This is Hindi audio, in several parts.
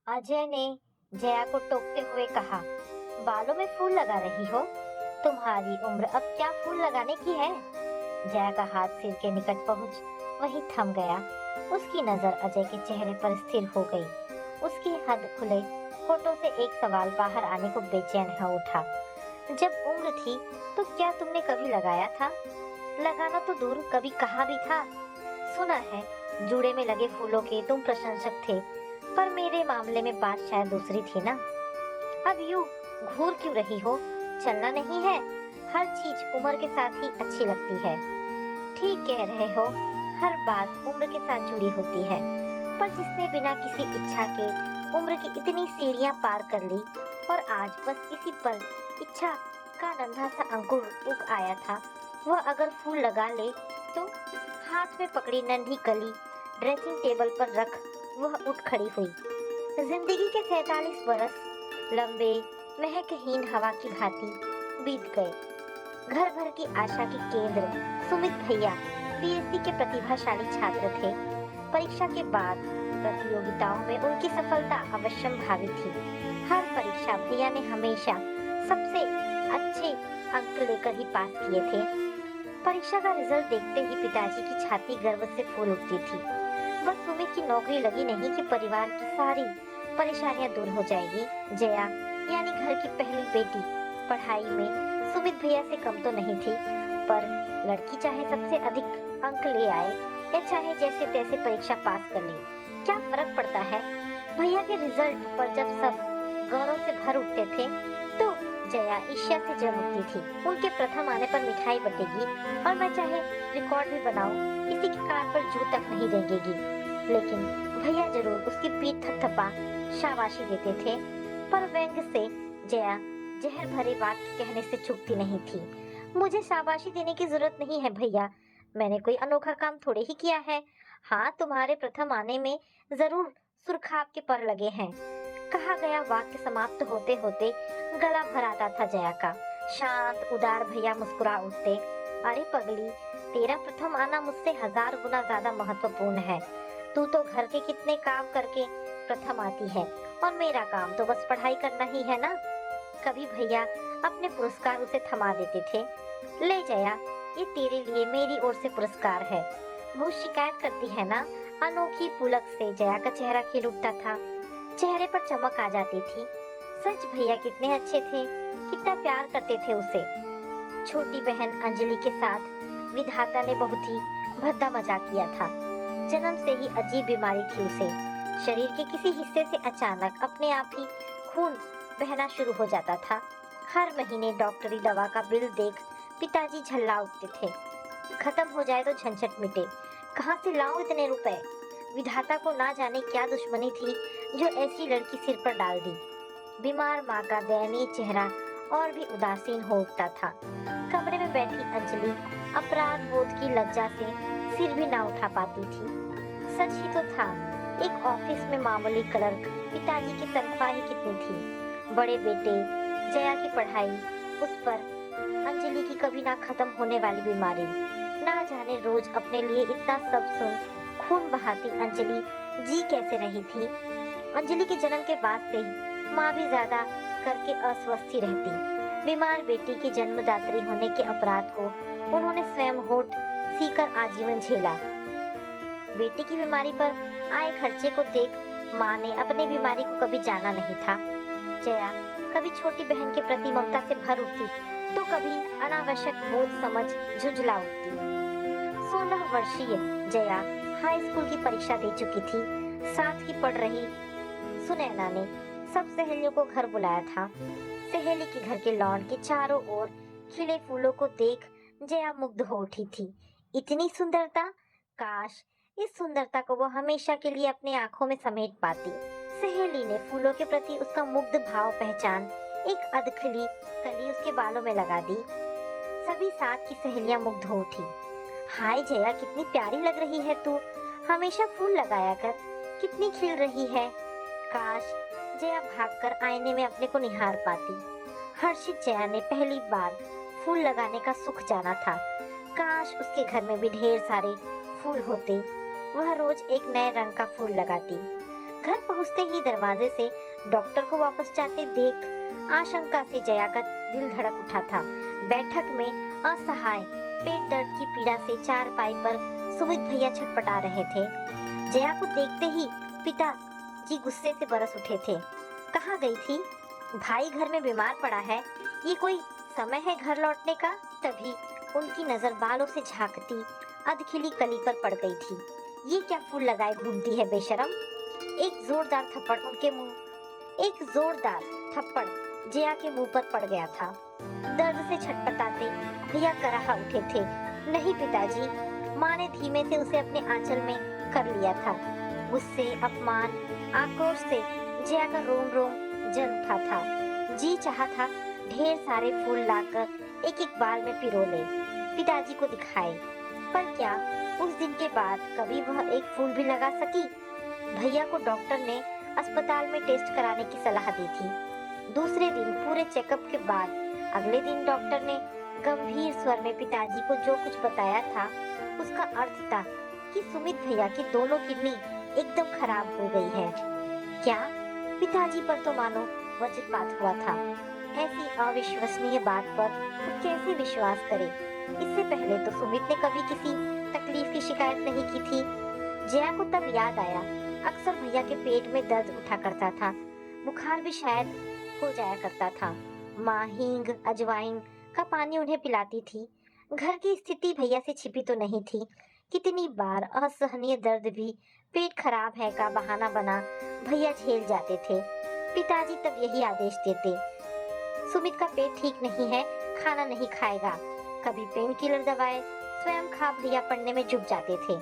अजय ने जया को टोकते हुए कहा, बालों में फूल लगा रही हो? तुम्हारी उम्र अब क्या फूल लगाने की है? जया का हाथ सिर के निकट पहुंच वहीं थम गया। उसकी नजर अजय के चेहरे पर स्थिर हो गई। उसके हद खुले होठों से एक सवाल बाहर आने को बेचैन हो उठा। जब उम्र थी तो क्या तुमने कभी लगाया था? लगाना तो दूर, कभी कहा भी था? सुना है जूड़े में लगे फूलों के तुम प्रशंसक थे, पर मेरे मामले में बात शायद दूसरी थी ना। अब यूं घूर क्यों रही हो? चलना नहीं है? हर चीज उम्र के साथ ही अच्छी लगती है। ठीक कह रहे हो, हर बात उम्र के साथ जुड़ी होती है। पर जिसने बिना किसी इच्छा के उम्र की इतनी सीढ़ियां पार कर ली और आज बस इसी पल इच्छा का नन्हा सा अंकुर उग आया था, वह अगर फूल लगा ले तो? हाथ में पकड़ी नन्ही कली ड्रेसिंग टेबल पर रख वह उठ खड़ी हुई। जिंदगी के 47 बरस लंबे महकहीन हवा की भांति बीत गए। घर भर की आशा के केंद्र सुमित भैया पीएचडी के प्रतिभाशाली छात्र थे। परीक्षा के बाद प्रतियोगिताओं में उनकी सफलता अवश्यम भावी थी। हर परीक्षा भैया ने हमेशा सबसे अच्छे अंक लेकर ही पास किए थे। परीक्षा का रिजल्ट देखते ही पिताजी की छाती गर्व से फूल उठती थी। बस सुमित की नौकरी लगी नहीं कि परिवार की सारी परेशानियां दूर हो जाएगी। जया यानी घर की पहली बेटी पढ़ाई में सुमित भैया से कम तो नहीं थी, पर लड़की चाहे सबसे अधिक अंक ले आए या चाहे जैसे तैसे परीक्षा पास कर ले, क्या फर्क पड़ता है? भैया के रिजल्ट पर जब सब गौरव से भर उठते थे तो जया ईर्ष्या से जल उठती थी। उनके प्रथम आने पर मिठाई बटेगी और मैं चाहे रिकॉर्ड भी बनाऊं, किसी के कान पर जू तक नहीं रेंगेगी। लेकिन भैया जरूर उसकी पीठ थपथपा शाबाशी देते थे, पर व्यंग से जया जहर भरे वाक्य कहने से चूकती नहीं थी। मुझे शाबाशी देने की जरूरत नहीं है भैया, मैंने कोई अनोखा काम थोड़े ही किया है। हाँ, तुम्हारे प्रथम आने में जरूर सुरखाब के पर लगे हैं। कहा गया वाक्य समाप्त होते होते गला भर आता था जया का। शांत उदार भैया मुस्कुरा उठते, अरे पगली, तेरा प्रथम आना मुझसे 1000 गुना ज्यादा महत्वपूर्ण है। तू तो घर के कितने काम करके प्रथम आती है और मेरा काम तो बस पढ़ाई करना ही है ना। कभी भैया अपने पुरस्कार उसे थमा देते थे। ले जया, ये तेरे लिए मेरी ओर से पुरस्कार है। वो शिकायत करती है ना। अनोखी पुलक से जया का चेहरा खिल उठता था, चेहरे पर चमक आ जाती थी। सच भैया कितने अच्छे थे, कितना प्यार करते थे उसे। छोटी बहन अंजलि के साथ विधाता ने बहुत ही भद्दा मजाक किया था। जन्म से ही अजीब बीमारी थी उसे। शरीर के किसी हिस्से से अचानक अपने आप ही खून बहना शुरू हो जाता था। हर महीने डॉक्टरी दवा का बिल देख पिताजी झल्ला उठते थे। खत्म हो जाए तो झंझट मिटे, कहाँ से लाऊं इतने रुपए? विधाता को ना जाने क्या दुश्मनी थी जो ऐसी लड़की सिर पर डाल दी। बीमार माँ का दयनीय चेहरा और भी उदासीन हो उठता था। कमरे में बैठी अंजलि अपराध बोध की लज्जा से सिर भी ना उठा पाती थी। सच ही तो था, एक ऑफिस में मामूली क्लर्क, पिताजी की तनख्वाह ही कितनी थी। बड़े बेटे जया की पढ़ाई, उस पर अंजलि की कभी ना खत्म होने वाली बीमारी। ना जाने रोज अपने लिए इतना सब सुन खून बहाती अंजलि जी कैसे रही थी। अंजलि के जन्म के बाद से ही माँ भी ज्यादा करके अस्वस्थ ही रहती। बीमार बेटी की जन्मदात्री होने के अपराध को उन्होंने स्वयं होठ सीकर आजीवन झेला। बेटी की बीमारी पर आए खर्चे को देख माँ ने अपनी बीमारी को कभी जाना नहीं था। जया कभी छोटी बहन के प्रति ममता से भर उठती तो कभी अनावश्यक बोझ समझ झुंझला उठती। 16 वर्षीय जया हाई स्कूल की परीक्षा दे चुकी थी। साथ ही पढ़ रही सुनैना ने सब सहेलियों को घर बुलाया था। सहेली के घर के लॉन के चारों ओर खिले फूलों को देख जया मुग्ध हो उठी थी। इतनी सुंदरता, काश इस सुंदरता को वो हमेशा के लिए अपनी आंखों में समेट पाती। सहेली ने फूलों के प्रति उसका मुग्ध भाव पहचान एक अधखली कली उसके बालों में लगा दी। सभी साथ की सहेलियां मुग्ध हो उठी। हाय जया, कितनी प्यारी लग रही है तू, हमेशा फूल लगाया कर, कितनी खिल रही है। काश जया भागकर आईने में अपने को निहार पाती। हर्षित जया ने पहली बार फूल लगाने का सुख जाना था। काश उसके घर में भी ढेर सारे फूल होते, वह रोज एक नए रंग का फूल लगाती। घर पहुंचते ही दरवाजे से डॉक्टर को वापस जाते देख आशंका से जया का दिल धड़क उठा था। बैठक में असहाय पेट दर्द की पीड़ा से चारपाई पर सुमित भैया छटपटा रहे थे। जया को देखते ही पिता जी गुस्से से बरस उठे थे। कहाँ गई थी? भाई घर में बीमार पड़ा है, ये कोई समय है घर लौटने का? तभी उनकी नजर बालों से झांकती अधखिली कली पर पड़ गई थी। ये क्या फूल लगाए घूमती है बेशरम? एक जोरदार थप्पड़ जया के मुंह पर पड़ गया था। दर्द से छटपटाते भैया कराह उठे थे। नहीं पिताजी, माँ ने धीमे से उसे अपने आंचल में कर लिया था। गुस्से, अपमान, आक्रोश से जया का रोम रोम जल उठा था। जी चाहा था ढेर सारे फूल लाकर एक एक बाल में पिरो ले, पिताजी को दिखाए, पर क्या उस दिन के बाद कभी वह एक फूल भी लगा सकी? भैया को डॉक्टर ने अस्पताल में टेस्ट कराने की सलाह दी थी। दूसरे दिन पूरे चेकअप के बाद अगले दिन डॉक्टर ने गंभीर स्वर में पिताजी को जो कुछ बताया था उसका अर्थ था कि सुमित भैया की दोनों किडनी एकदम खराब हो गई है। क्या? पिताजी पर तो मानो वज्रपात हुआ था। ऐसी अविश्वसनीय बात पर वो कैसे विश्वास करे? इससे पहले तो सुमित ने कभी किसी तकलीफ की शिकायत नहीं की थी। जया को तब याद आया, अक्सर भैया के पेट में दर्द उठा करता था, बुखार भी शायद हो जाया करता था। माँ हींग अजवाइन का पानी उन्हें पिलाती थी। घर की स्थिति भैया से छिपी तो नहीं थी। कितनी बार असहनीय दर्द भी पेट खराब है का बहाना बना भैया झेल जाते थे। पिताजी तब यही आदेश देते, सुमित का पेट ठीक नहीं है, खाना नहीं खाएगा। कभी पेन किलर दवाएं स्वयं खा भैया पढ़ने में जुट जाते थे।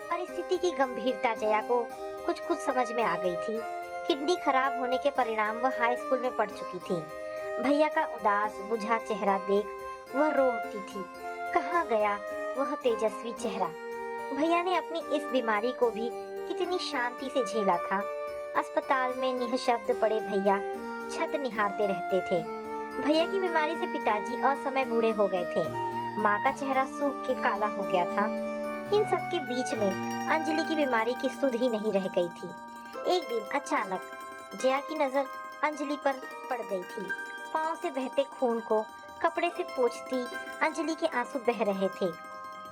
परिस्थिति की गंभीरता जया को कुछ कुछ समझ में आ गई थी। किडनी खराब होने के परिणाम वह हाई स्कूल में पढ़ चुकी थी। भैया का उदास बुझा चेहरा देख वह रो उठती थी। कहाँ गया वह तेजस्वी चेहरा? भैया ने अपनी इस बीमारी को भी कितनी शांति से झेला था। अस्पताल में निःशब्द पड़े भैया छत निहारते रहते थे। भैया की बीमारी से पिताजी असमय बूढ़े हो गए थे। माँ का चेहरा सूख के काला हो गया था। इन सब के बीच में अंजलि की बीमारी की सुध ही नहीं रह गई थी। एक दिन अचानक जया की नजर अंजलि पर पड़ गई थी। पाँव से बहते खून को कपड़े से पोंछती अंजलि के आंसू बह रहे थे।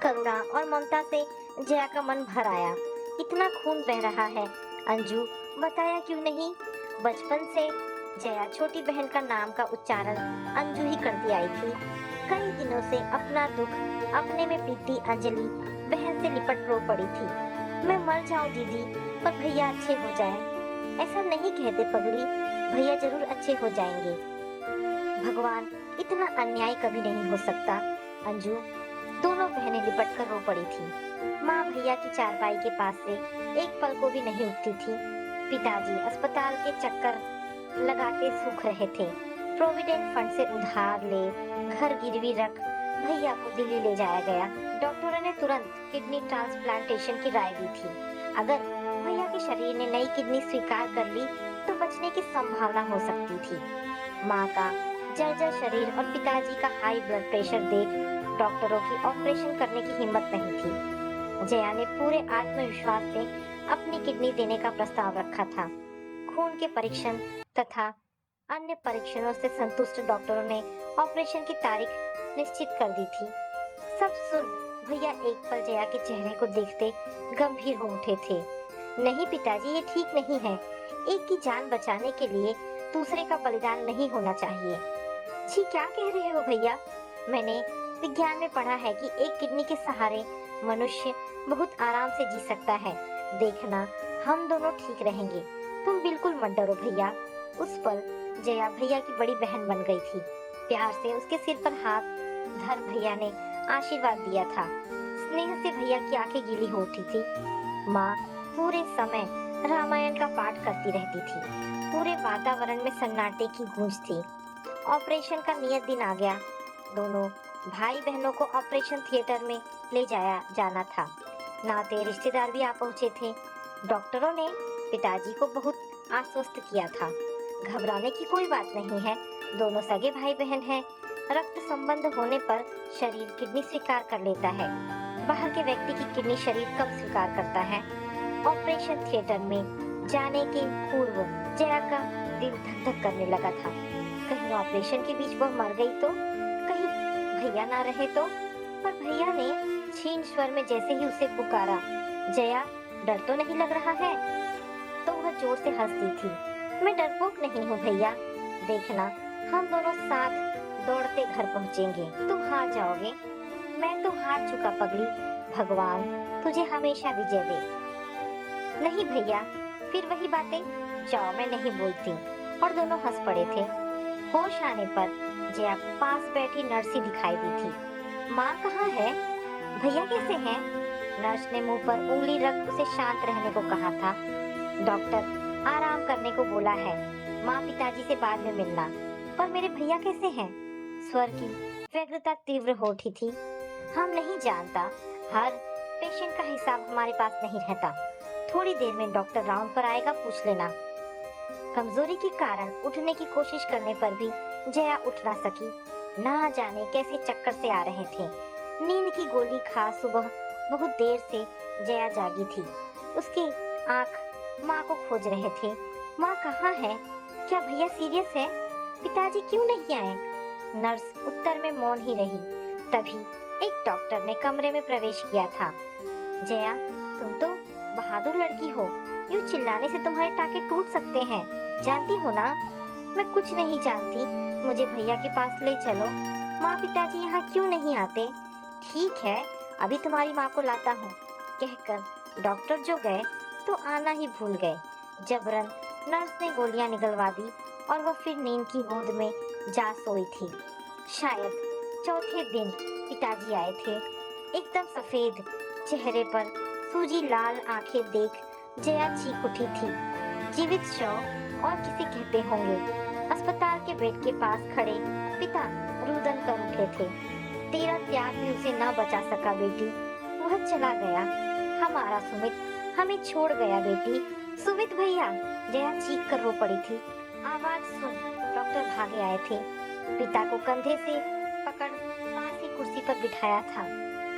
करुणा और ममता से जया का मन भर आया। इतना खून बह रहा है, अंजू बताया क्यों नहीं? बचपन से जया छोटी बहन का नाम का उच्चारण अंजू ही करती आई थी। कई दिनों से अपना दुख अपने में पीती अंजलि बहन से लिपट रो पड़ी थी। मैं मर जाऊं दीदी, पर भैया अच्छे हो जाएं। ऐसा नहीं कहते पगली, भैया जरूर अच्छे हो जाएंगे। भगवान, इतना अन्याय कभी नहीं हो सकता। अंजू, दोनों बहनें लिपट कर रो पड़ी थी। माँ भैया की चारपाई के पास से एक पल को भी नहीं उठती थी। पिताजी अस्पताल के चक्कर लगाते सूख रहे थे। प्रोविडेंट फंड से उधार ले घर गिरवी रख भैया को दिल्ली ले जाया गया। डॉक्टरों ने तुरंत किडनी ट्रांसप्लांटेशन की राय दी थी। अगर भैया के शरीर ने नई किडनी स्वीकार कर ली तो बचने की संभावना हो सकती थी। माँ का जर्जर शरीर और पिताजी का हाई ब्लड प्रेशर देख डॉक्टरों की ऑपरेशन करने की हिम्मत नहीं थी। जया ने पूरे आत्मविश्वास से अपनी किडनी देने का प्रस्ताव रखा था। खून के परीक्षण तथा अन्य परीक्षणों से संतुष्ट डॉक्टरों ने ऑपरेशन की तारीख निश्चित कर दी थी। सब सुन भैया एक पल जया के चेहरे को देखते गंभीर हो उठे थे। नहीं पिताजी, ये ठीक नहीं है। एक की जान बचाने के लिए दूसरे का बलिदान नहीं होना चाहिए। जी क्या कह रहे हो भैया? मैंने विज्ञान में पढ़ा है कि एक किडनी के सहारे मनुष्य बहुत आराम से जी सकता है। देखना, हम दोनों ठीक रहेंगे। तुम बिल्कुल मत डरो भैया। उस पल जया भैया की बड़ी बहन बन गई थी। प्यार से उसके सिर पर हाथ धर भैया ने आशीर्वाद दिया था। स्नेह से भैया की आंखें गीली हो उठी थी। माँ पूरे समय रामायण का पाठ करती रहती थी। पूरे वातावरण में सन्नाटे की गूंज थी। ऑपरेशन का नियत दिन आ गया। दोनों भाई बहनों को ऑपरेशन थिएटर में ले जाया जाना था। नाते रिश्तेदार भी आ पहुंचे थे। डॉक्टरों ने पिताजी को बहुत आश्वस्त किया था। घबराने की कोई बात नहीं है, दोनों सगे भाई बहन हैं। रक्त संबंध होने पर शरीर किडनी स्वीकार कर लेता है। बाहर के व्यक्ति की किडनी शरीर कम स्वीकार करता है। ऑपरेशन थिएटर में जाने के पूर्व जया का दिल धक धक करने लगा था। कहीं ऑपरेशन के बीच वह मर गई तो, कहीं भैया ना रहे तो। पर भैया ने क्षीण स्वर में जैसे ही उसे पुकारा, जया डर तो नहीं लग रहा है? तो वह जोर से हंस दी थी। मैं डरपोक नहीं हूँ भैया, देखना हम दोनों साथ दौड़ते घर पहुँचेंगे, तुम हार जाओगे, मैं तो हार चुका पगली, भगवान तुझे हमेशा विजय दे। नहीं भैया, फिर वही बातें, जाओ मैं नहीं बोलती। और दोनों हंस पड़े थे। होश आने पर जया को पास बैठी नर्सी दिखाई दी थी। माँ कहाँ है? भैया कैसे हैं? नर्स ने मुंह पर उंगली रख उसे शांत रहने को कहा था। डॉक्टर आराम करने को बोला है, माँ पिताजी से बाद में मिलना। पर मेरे भैया कैसे हैं? स्वर की व्यग्रता तीव्र हो उठी थी। हम नहीं जानता, हर पेशेंट का हिसाब हमारे पास नहीं रहता। थोड़ी देर में डॉक्टर राउंड पर आएगा, पूछ लेना। कमजोरी के कारण उठने की कोशिश करने पर भी जया उठ ना सकी। ना जाने कैसे चक्कर से आ रहे थे। नींद की गोली खा सुबह बहुत देर से जया जागी थी। उसकी आंख माँ को खोज रहे थे। माँ कहाँ है? क्या भैया सीरियस है? पिताजी क्यों नहीं आए? नर्स उत्तर में मौन ही रही। तभी एक डॉक्टर ने कमरे में प्रवेश किया था। जया, तुम तो बहादुर लड़की हो, यूं चिल्लाने से तुम्हारे टाके टूट सकते हैं, जानती हो ना? मैं कुछ नहीं जानती, मुझे भैया के पास ले चलो। माँ पिताजी यहाँ क्यों नहीं आते? ठीक है, अभी तुम्हारी माँ को लाता हूँ, कहकर डॉक्टर जो गए तो आना ही भूल गए। जबरन नर्स ने गोलियां निकलवा दी और वह फिर नींद की गोद में जा सोई थी। शायद चौथे दिन पिताजी आए थे। एकदम सफेद चेहरे पर सूजी लाल आंखें देख जया चीख उठी थी। जीवित शव और किसे कहते होंगे। अस्पताल के बेड के पास खड़े पिता रुदन कर उठे थे। तेरा त्याग भी उसे न बचा सका बेटी, वह चला गया। हमारा सुमित हमें छोड़ गया बेटी। सुमित भैया, जया चीख कर रो पड़ी थी। आवाज सुन डॉक्टर भागे आए थे। पिता को कंधे से पकड़ पास ही कुर्सी पर बिठाया था।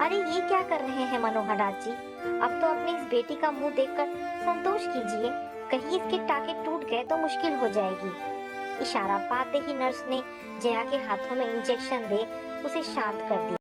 अरे ये क्या कर रहे हैं मनोहर नाथ जी? अब तो अपनी इस बेटी का मुंह देखकर संतोष कीजिए, कहीं इसके टाके टूट गए तो मुश्किल हो जाएगी। इशारा पाते ही नर्स ने जया के हाथों में इंजेक्शन दे उसे शांत कर दिया।